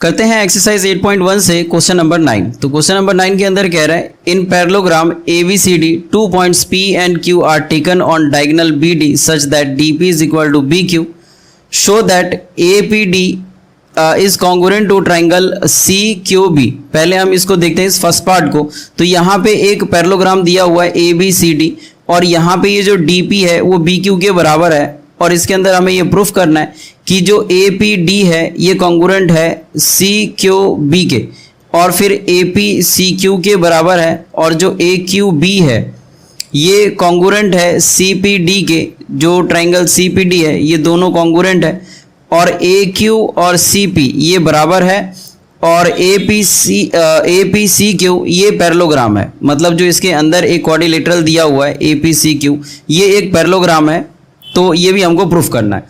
करते हैं एक्सरसाइज 8.1 से क्वेश्चन नंबर 9। तो क्वेश्चन नंबर 9 के अंदर कह रहा है in parallelogram ABCD 2 points P and Q are taken on diagonal BD such that DP is equal to BQ show that APD is congruent to triangle CQB। पहले हम इसको देखते हैं इस फर्स्ट पार्ट को। तो यहाँ पे एक पैरेललोग्राम दिया हुआ है ABCD और यहाँ पे ये जो DP है वो BQ के बराबर है और इसके अंदर हमें ये प्रूफ करना है कि जो APD है ये कॉन्ग्रुएंट है CQB के और फिर APCQ के बराबर है और जो AQB है ये कॉन्ग्रुएंट है CPD के। जो ट्राइंगल CPD है ये दोनों कॉन्ग्रुएंट है और AQ और CP ये बराबर है और APCQ ये पैरेललोग्राम है। मतलब जो इसके अंदर एक क्वाड्रिलेटरल दिया हुआ है APCQ ये एक पैरेललोग्राम है। तो ये भी हमको प्रूफ करना है।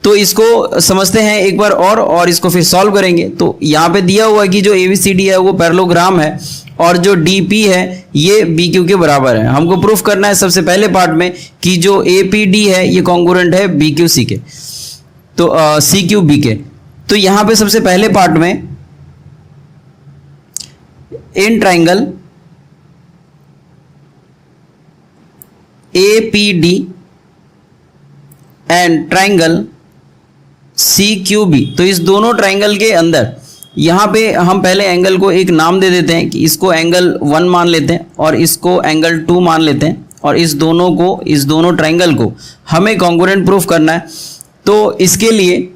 तो इसको समझते हैं एक बार और इसको फिर सॉल्व करेंगे। तो यहाँ पे दिया हुआ है कि जो ABCD है वो पैरेललोग्राम है और जो DP है ये BQ के बराबर है। हमको प्रूफ करना है सबसे पहले पार्ट में कि जो APD है ये कॉन्ग्रुएंट है BQC के, तो CQB के। तो यहाँ पे सबसे पहले पार्ट में in triangle APD and triangle CQB, तो इस दोनों ट्राइंगल के अंदर यहाँ पे हम पहले एंगल को एक नाम दे देते हैं कि इसको एंगल 1 मान लेते हैं और इसको एंगल 2 मान लेते हैं और इस दोनों ट्राइंगल को हमें कॉन्ग्रुएंट प्रूफ करना है। तो इसके लिए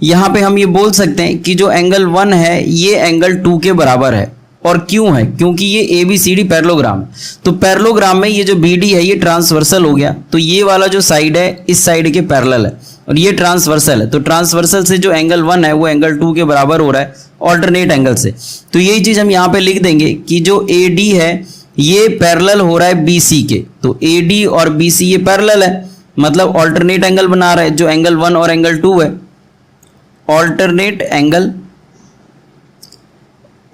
यहाँ पे हम ये बोल सकते हैं कि जो एंगल 1 है ये एंगल 2 के बराबर है। और क्यों है? क्योंकि ये ABCD पैरेललोग्राम है। तो पैरेललोग्राम में ये जो BD है ये ट्रांसवर्सल हो गया, तो ये वाला जो साइड है इस साइड के पैरेलल है और ये ट्रांसवर्सल है। तो ट्रांसवर्सल से जो एंगल 1 है वो एंगल 2 के बराबर हो रहा है ऑल्टरनेट एंगल से। तो यही चीज़ हम यहाँ पे लिख देंगे कि जो AD है ये पैरेलल हो रहा है BC के। तो AD और BC ये पैरेलल है, मतलब ऑल्टरनेट एंगल बना रहा है। जो एंगल 1 और एंगल 2 है ऑल्टरनेट एंगल।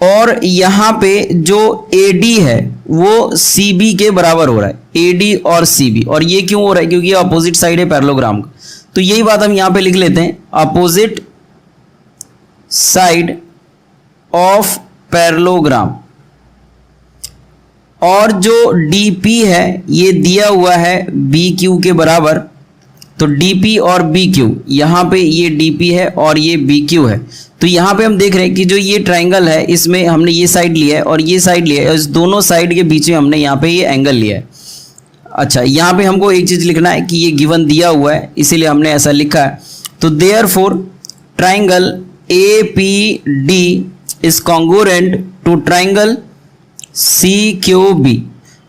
और यहाँ पे जो AD है वो CB के बराबर हो रहा है, AD और CB। और ये क्यों हो रहा है? क्योंकि ये अपोजिट साइड है पैरेललोग्राम का। तो यही बात हम यहाँ पे लिख लेते हैं, अपोजिट साइड ऑफ पैरेललोग्राम। और जो DP है ये दिया हुआ है BQ के बराबर। तो DP और BQ, यहाँ पे ये DP है और ये BQ है। तो यहाँ पे हम देख रहे हैं कि जो ये ट्राइंगल है इसमें हमने ये साइड लिया है और ये साइड लिया है, इस दोनों साइड के बीच में हमने यहाँ पे ये एंगल लिया है। अच्छा, यहाँ पे हमको एक चीज़ लिखना है कि ये गिवन दिया हुआ है इसीलिए हमने ऐसा लिखा है। तो therefore triangle APD is congruent to triangle CQB।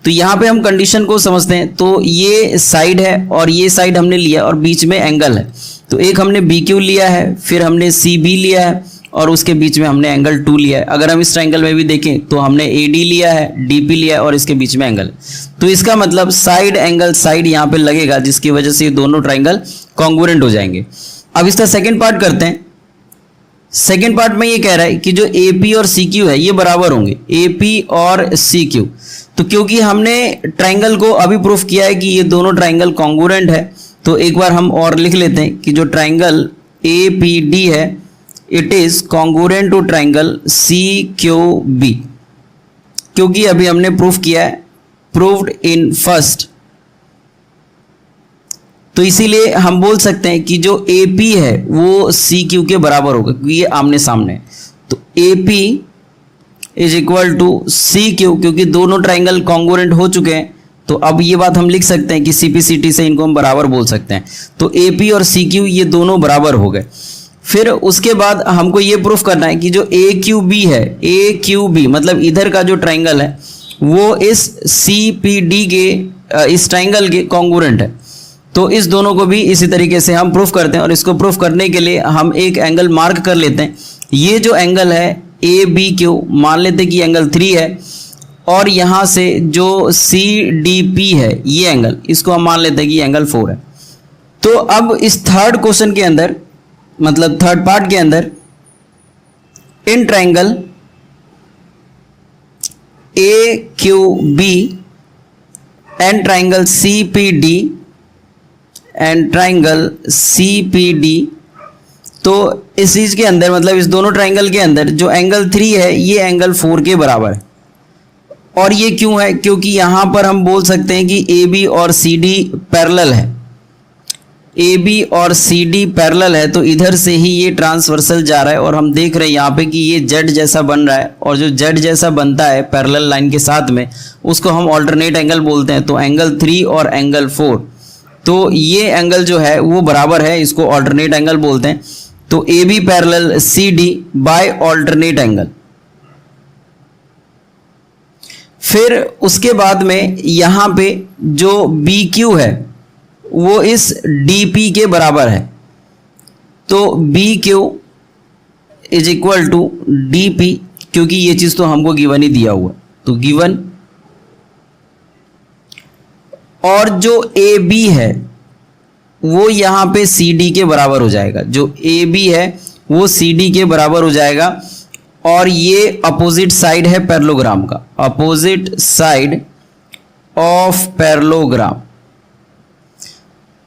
तो यहाँ पे हम कंडीशन को समझते हैं। तो ये साइड है और ये साइड हमने लिया और बीच में एंगल है। तो एक हमने BQ लिया है, फिर हमने CB लिया है और उसके बीच में हमने एंगल 2 लिया है। अगर हम इस ट्राइंगल में भी देखें तो हमने AD लिया है, DP लिया है और इसके बीच में एंगल। तो इसका मतलब साइड एंगल साइड यहाँ पे लगेगा जिसकी वजह से ये दोनों ट्राइंगल कॉन्ग्रुएंट हो जाएंगे। अब इसका सेकेंड पार्ट करते हैं। सेकेंड पार्ट में ये कह रहा है कि जो AP और CQ है ये बराबर होंगे, AP और CQ। तो क्योंकि हमने ट्राइंगल को अभी प्रूफ किया है कि ये दोनों ट्राइंगल कॉन्ग्रुएंट है, तो एक बार हम और लिख लेते हैं कि जो ट्राइंगल APD है it is congruent to triangle CQB। क्योंकि अभी हमने प्रूफ किया है, प्रूव्ड इन फर्स्ट, तो इसीलिए हम बोल सकते हैं कि जो AP है वो CQ के बराबर होगा क्योंकि ये आमने सामने है। तो AP is equal to CQ, क्योंकि दोनों ट्राइंगल कॉन्ग्रुएंट हो चुके हैं। तो अब ये बात हम लिख सकते हैं कि CPCT से इनको हम बराबर बोल सकते हैं। तो AP और CQ ये दोनों बराबर हो गए। फिर उसके बाद हमको ये प्रूफ करना है कि जो AQB है, AQB मतलब इधर का जो ट्राइंगल है वो इस CPD के इस ट्राइंगल के कॉन्ग्रुएंट है। तो इस दोनों को भी इसी तरीके से हम प्रूफ करते हैं और इसको प्रूफ करने के लिए हम एक एंगल मार्क कर लेते हैं। ये जो एंगल है ABQ मान लेते हैं कि एंगल 3 है और यहाँ से जो CDP है ये एंगल, इसको हम मान लेते हैं कि एंगल 4 है। तो अब इस थर्ड क्वेश्चन के अंदर, मतलब थर्ड पार्ट के अंदर, in triangle AQB and triangle CPD and triangle CPD तो इस चीज़ के अंदर मतलब इस दोनों ट्राइंगल के अंदर जो एंगल 3 है ये एंगल 4 के बराबर है। और ये क्यों है? क्योंकि यहाँ पर हम बोल सकते हैं कि ए बी और सी डी पैरेलल है, ए बी और सी डी पैरेलल है, तो इधर से ही ये ट्रांसवर्सल जा रहा है। और हम देख रहे हैं यहाँ पे कि ये जेड जैसा बन रहा है, और जो जेड जैसा बनता है पैरेलल लाइन के साथ में उसको हम ऑल्टरनेट एंगल बोलते हैं। तो एंगल 3 और एंगल 4, तो ये एंगल जो है वो बराबर है, इसको ऑल्टरनेट एंगल बोलते हैं। तो A B parallel C D by alternate angle. फिर उसके बाद में यहाँ पे जो बी क्यू है वो इस डी पी के बराबर है। तो B Q is equal to D P, क्योंकि ये चीज़ तो हमको गिवन ही दिया हुआ, तो गिवन। और जो ए बी है वो यहाँ पे सी डी के बराबर हो जाएगा, जो ए बी है वो सी डी के बराबर हो जाएगा। और ये अपोजिट साइड है पैरेललोग्राम का, अपोजिट साइड ऑफ पैरेललोग्राम।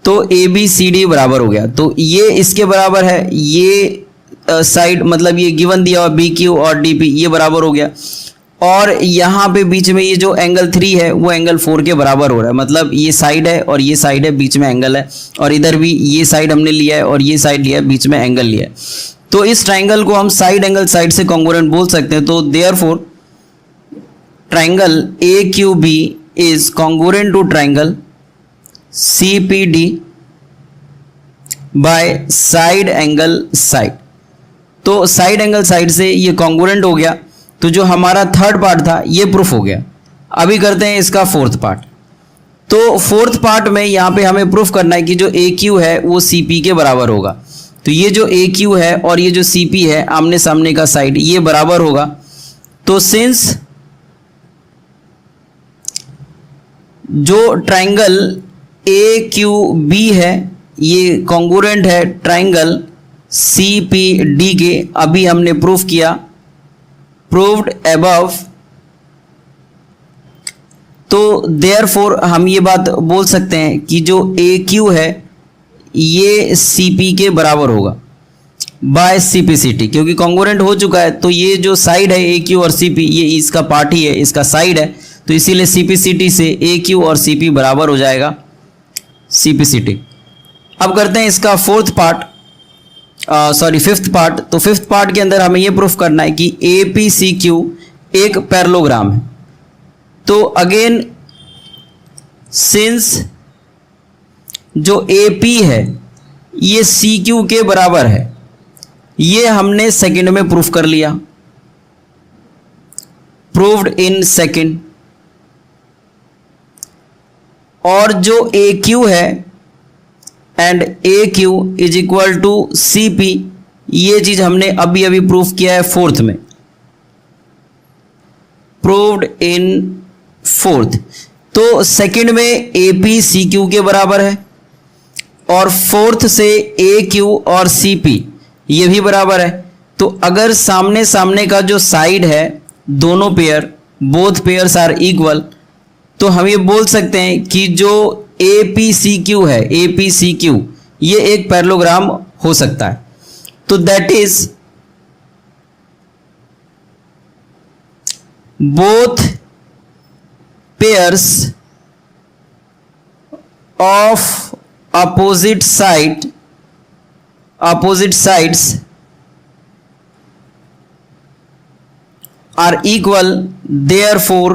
तो ए बी सी डी बराबर हो गया, तो ये इसके बराबर है, ये साइड मतलब ये गिवन दिया हुआ बी क्यू और डी पी ये बराबर हो गया। और यहाँ पे बीच में ये जो एंगल 3 है वो एंगल 4 के बराबर हो रहा है, मतलब ये साइड है और ये साइड है, बीच में एंगल है। और इधर भी ये साइड हमने लिया है और ये साइड लिया है, बीच में एंगल लिया है। तो इस ट्राइंगल को हम साइड एंगल साइड से कॉन्ग्रुएंट बोल सकते हैं। तो therefore triangle A Q B is congruent to triangle C P D by side angle side. तो साइड एंगल साइड से ये कॉन्ग्रुएंट हो गया। तो जो हमारा थर्ड पार्ट था ये प्रूफ हो गया। अभी करते हैं इसका फोर्थ पार्ट। तो फोर्थ पार्ट में यहाँ पे हमें प्रूफ करना है कि जो ए क्यू है वो सी पी के बराबर होगा। तो ये जो ए क्यू है और ये जो सी पी है आमने सामने का साइड ये बराबर होगा। तो सिंस जो ट्राइंगल ए क्यू बी है ये कॉन्ग्रुएंट है ट्राइंगल सी पी डी के, अभी हमने प्रूफ किया, प्रूव्ड अबव। तो देयरफॉर हम ये बात बोल सकते हैं कि जो ए क्यू है ये सी पी के बराबर होगा by C P C T, क्योंकि कॉन्ग्रुएंट हो चुका है। तो ये जो साइड है ए क्यू और सी पी ये इसका पार्ट ही है, इसका साइड है, तो इसीलिए सी पी सी टी से ए क्यू और सी पी बराबर हो जाएगा सी पी सी टी। अब करते हैं इसका फोर्थ पार्ट, फिफ्थ पार्ट। तो फिफ्थ पार्ट के अंदर हमें यह प्रूफ करना है कि ए पी सी क्यू एक पैरेललोग्राम है। तो अगेन सिंस जो ए पी है ये सी क्यू के बराबर है, ये हमने सेकंड में प्रूफ कर लिया, प्रूव्ड इन सेकंड। और जो ए क्यू है and A Q is equal to C P, ये चीज हमने अभी अभी प्रूफ किया है फोर्थ में, प्रूव्ड इन फोर्थ। तो सेकंड में ए पी सी क्यू के बराबर है और फोर्थ से ए क्यू और सी पी ये भी बराबर है। तो अगर सामने सामने का जो साइड है दोनों pair, both pairs are equal, तो हम ये बोल सकते हैं कि जो ए पी सी क्यू है, ए पी सी क्यू ये एक पैरेललोग्राम हो सकता है। तो that is both pairs of opposite sides are equal, therefore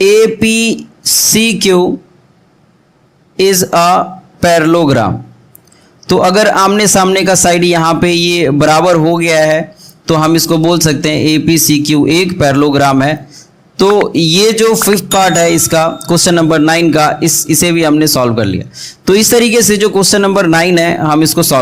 APCQ is a parallelogram। तो अगर आमने सामने का साइड यहाँ पे ये बराबर हो गया है तो हम इसको बोल सकते हैं APCQ एक पैरेललोग्राम है। तो ये जो फिफ्थ पार्ट है इसका क्वेश्चन नंबर 9 का इसे भी हमने सॉल्व कर लिया। तो इस तरीके से जो क्वेश्चन नंबर 9 है हम इसको सॉल्व